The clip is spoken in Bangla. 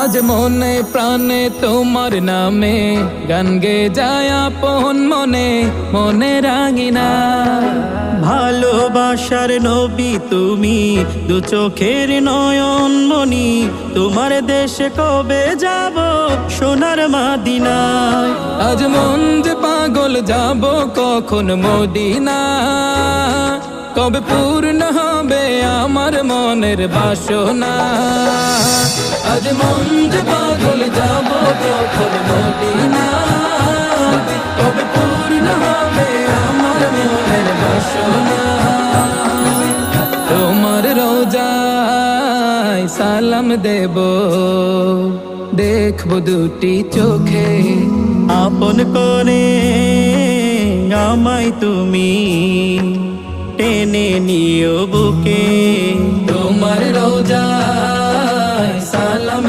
আজ মনে প্রাণে তোমার নামে গান গে যায় আপন মনে মনে রাঙিনা। ভালোবাসার নবী তুমি, দু চোখের নয়ন মনি, তোমার দেশে কবে যাব সোনার মাদিনায়। আজ মন যে পাগল যাব কখন মদিনা, কবে পূর্ণ হবে আমার মনের বাসনা। আজ মন যে পাগল যাব কখন মদিনা, কবে পূর্ণ হবে আমার মনের বাসনা। তোমার রোজায় সালাম দেব, দেখবো দুটি চোখে, আপন করে আমায় তুমি টেনে নিও বুকে। তোমার রোজায় সালাম